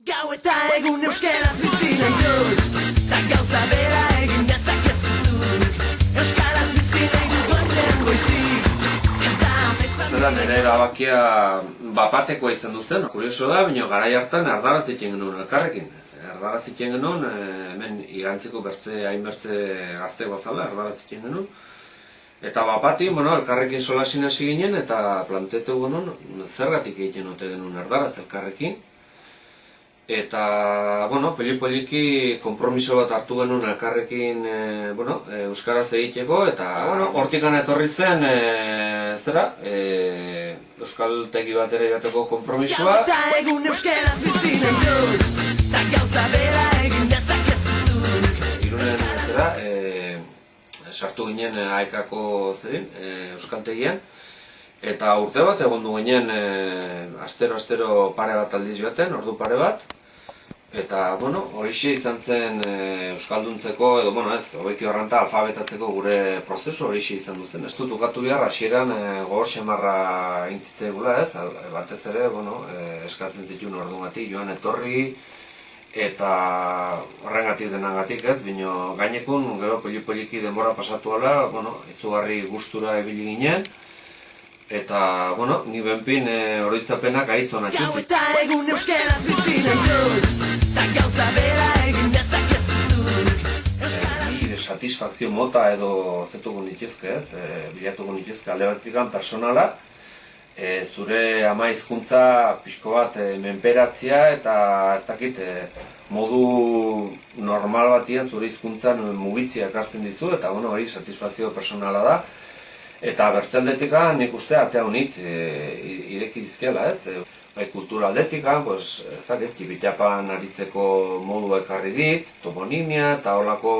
Gau eta egun euskaraz bizi nahi dut, ta gauza bera egin dezakezu zuk. Euskaraz bizi nahi dut goizen goizik, ez da amestan... Zera nire erabakia bapatekoa izan duzen. Kurioso da, baina garai hartan erdaraz egiten genuen elkarrekin. Erdaraz egiten genuen, hemen igantziko hainbertze gazte bazala, erdaraz egiten genuen. Eta bapati, elkarrekin solasin hasi ginen eta planteatu genuen zergatik egiten ote genuen erdaraz elkarrekin. Eta, peli-poliki konpromiso bat hartu genuen elkarrekin euskaraz egiteko, eta hortikan etorri zen, euskaltegi batera joateko konpromisoa. Gau eta egun euskaraz bizi nahi dut, ta gauza bera egin dezakezu zuk. Irunen, sartu ginen AEK-ko euskaltegian, eta urte bat egon du ginen astero pare bat aldiz joaten, ordu pare bat. Eta, horixe izan zen euskalduntzeko, hobeki horrenta alfabetatzeko gure prozesu horixe izan duzen. Ez dut ukatu behar, hasieran gogor xemarra intzitzegula ez, batez ere, eskatzen zituen ordugatik, joan etorri, eta horrengatik denagatik ez, bino gainekun, gero poli-poliki denbora pasatu ala, izugarri gustura ibili ginen, eta, ni benpin oroitzapenak aitzona txutik. Gau eta egun euskaraz bizi nahi dut, ta gauza bera egin dezakezu zuk. Nire satisfakzio mota edo zetuko nituzke ez, bilatuko nituzke alde batetikan personala, zure ama hizkuntza pixko bat menperatzea eta ez dakit modu normal batian zure hizkuntzan mugitzea ekartzen dizu, eta hori satisfakzio personala da. Eta bertzeldetika nik uste atea honitz ireki dizkela ez. Bai kultura aldetika, ez dakit, txipitapan aritzeko modua ekarri dit, toponimia eta holako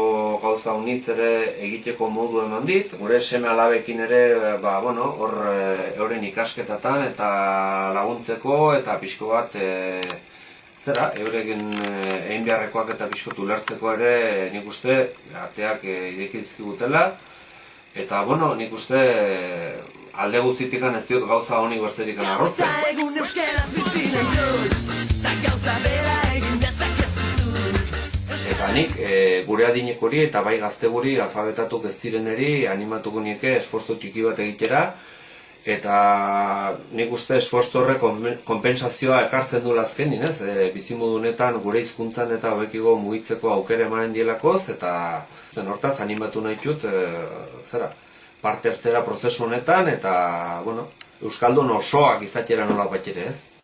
gauza honitz ere egiteko modu eman dit. Gure seme alabekin ere, hor euren ikasketatan eta laguntzeko eta pixko bat eurekin egin beharrekoak eta pixko ulertzeko ere nik uste ateak ireki dizkigutela. Eta, nik uste alde guztitikan ez diot gauza honik bertzerikan arrotzen. Gau eta egun euskaraz bizi nahi dut, ta gauza bera egin dezakezu zuk. Eta nik gure adinekori eta bai gazte guri alfabetatuk ez direneri animatuko nieke esforzo txiki bat egitera. Eta nik uste esforzo horrek konpensazioa ekartzen du azkenin, ez? Bizimodunetan gure hizkuntzan eta hobekigo mugitzeko aukera emanen dielakoz, eta hortaz animatu nahi dut parte hartzera prozesu honetan, eta euskaldun osoak izatera nola bat ere, ez?